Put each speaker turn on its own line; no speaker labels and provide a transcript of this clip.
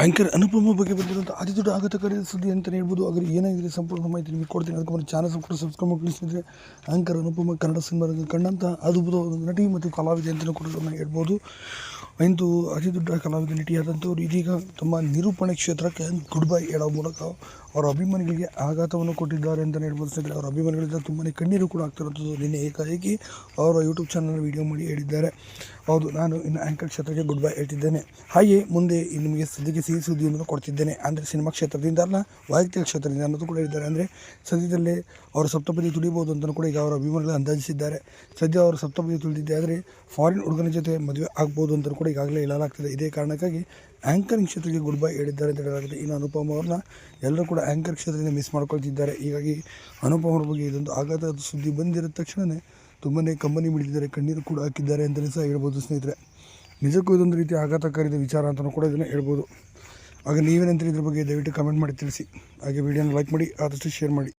Anchor ಅನುಪಮ ಬಗ್ಗೆ ಬಂದಿರುವಂಥ ಅತಿ ದೊಡ್ಡ ಆಘಾತಕಾರಿ ಸುದ್ದಿ ಅಂತಲೇ ಹೇಳ್ಬೋದು. ಆದರೆ ಏನಾಗಿದೆ ಸಂಪೂರ್ಣ ಮಾಹಿತಿ ನಿಮಗೆ ಕೊಡ್ತೀನಿ. ಅದಕ್ಕೆ ಒಂದು ಚಾನಲ್ ಕೂಡ ಸಬ್ಸ್ಕ್ರೈಬ್ ಮಾಡಿಸಿದ್ರೆ ಆಂಕರ್ ಅನುಪಮ ಕನ್ನಡ ಸಿನಿಮಾದಲ್ಲಿ ಕಂಡಂಥ ಅದ್ಭುತವಾದ ನಟಿ ಮತ್ತು ಕಲಾವಿದೆ ಅಂತಲೂ ಕೂಡ ನಾನು ಹೇಳ್ಬೋದು. ಇಂದು ಅತಿ ದೊಡ್ಡ ಕಲಾವಿದ ನಟಿಯಾದಂಥವ್ರು ಇದೀಗ ತಮ್ಮ ನಿರೂಪಣೆ ಕ್ಷೇತ್ರಕ್ಕೆ ಗುಡ್ ಬೈ ಹೇಳೋ ಮೂಲಕ ಅವರ ಅಭಿಮಾನಿಗಳಿಗೆ ಆಘಾತವನ್ನು ಕೊಟ್ಟಿದ್ದಾರೆ ಅಂತಲೇ ಹೇಳ್ಬೋದು. ಸ್ನೇಹಿತರೆ, ಅವರ ಅಭಿಮಾನಿಗಳಿಂದ ತುಂಬಾ ಕಣ್ಣೀರು ಕೂಡ ಆಗ್ತಿರೋಂಥದ್ದು. ನಿನ್ನೆ ಏಕಾಏಕಿ ಅವರ ಯೂಟ್ಯೂಬ್ ಚಾನಲ್ ವೀಡಿಯೋ ಮಾಡಿ ಹೇಳಿದ್ದಾರೆ, ಹೌದು ನಾನು ಇನ್ನು ಆ್ಯಂಕರ್ ಕ್ಷೇತ್ರಕ್ಕೆ ಗುಡ್ ಬೈ ಹೇಳ್ತಿದ್ದೇನೆ, ಹಾಗೆ ಮುಂದೆ ನಿಮಗೆ ಸದ್ಯಕ್ಕೆ ಸಿಹಿ ಸುದ್ದಿಯನ್ನು ಕೊಡ್ತಿದ್ದೇನೆ. ಅಂದರೆ ಸಿನಿಮಾ ಕ್ಷೇತ್ರದಿಂದ ಅಲ್ಲ, ವೈಯಕ್ತಿಕ ಕ್ಷೇತ್ರದಿಂದ ಅನ್ನೋದು ಕೂಡ ಹೇಳಿದ್ದಾರೆ. ಅಂದರೆ ಸದ್ಯದಲ್ಲೇ ಅವರು ಸಪ್ತಪದಿ ತುಳಿಬೋದು ಅಂತಲೂ ಕೂಡ ಈಗ ಅವರ ಅಭಿಮಾನಿಗಳು ಅಂದಾಜಿಸಿದ್ದಾರೆ. ಸದ್ಯ ಅವರು ಸಪ್ತಪದಿ ತುಳಿದಿದ್ದೆ ಆದರೆ ಫಾರಿನ್ ಹುಡುಗನ ಜೊತೆ ಮದುವೆ ಆಗ್ಬೋದು ಅಂತಲೂ ಕೂಡ ಈಗಾಗಲೇ ಹೇಳಲಾಗ್ತದೆ. ಇದೇ ಕಾರಣಕ್ಕಾಗಿ ಆ್ಯಂಕರಿಂಗ್ ಕ್ಷೇತ್ರಕ್ಕೆ ಗುಡ್ ಬೈ ಹೇಳಿದ್ದಾರೆ ಅಂತ ಹೇಳಲಾಗಿದೆ. ಇನ್ನು ಅನುಪಮ ಅವ್ರನ್ನ ಎಲ್ಲರೂ ಕೂಡ ಆ್ಯಂಕರ್ ಕ್ಷೇತ್ರದಿಂದ ಮಿಸ್ ಮಾಡ್ಕೊಳ್ತಿದ್ದಾರೆ. ಹೀಗಾಗಿ ಅನುಪಮ ಅವ್ರ ಬಗ್ಗೆ ಇದೊಂದು ಆಘಾತದ ಸುದ್ದಿ ಬಂದಿರೋ ತಕ್ಷಣವೇ ತುಂಬಾ ಕಂಬನಿ ಮಿಡಿದಿದ್ದಾರೆ, ಕಣ್ಣೀರು ಕೂಡ ಹಾಕಿದ್ದಾರೆ ಅಂತಲೇ ಸಹ ಹೇಳ್ಬೋದು. ಸ್ನೇಹಿತರೆ, ನಿಜಕ್ಕೂ ಇದೊಂದು ರೀತಿ ಆಘಾತಕಾರಿದ ವಿಚಾರ ಅಂತಲೂ ಕೂಡ ಇದನ್ನು ಹೇಳ್ಬೋದು. ಹಾಗೆ ನೀವೇನಂತ ಇದ್ರ ಬಗ್ಗೆ ದಯವಿಟ್ಟು ಕಮೆಂಟ್ ಮಾಡಿ ತಿಳಿಸಿ. ಹಾಗೆ ವಿಡಿಯೋನ ಲೈಕ್ ಮಾಡಿ, ಆದಷ್ಟು ಶೇರ್ ಮಾಡಿ.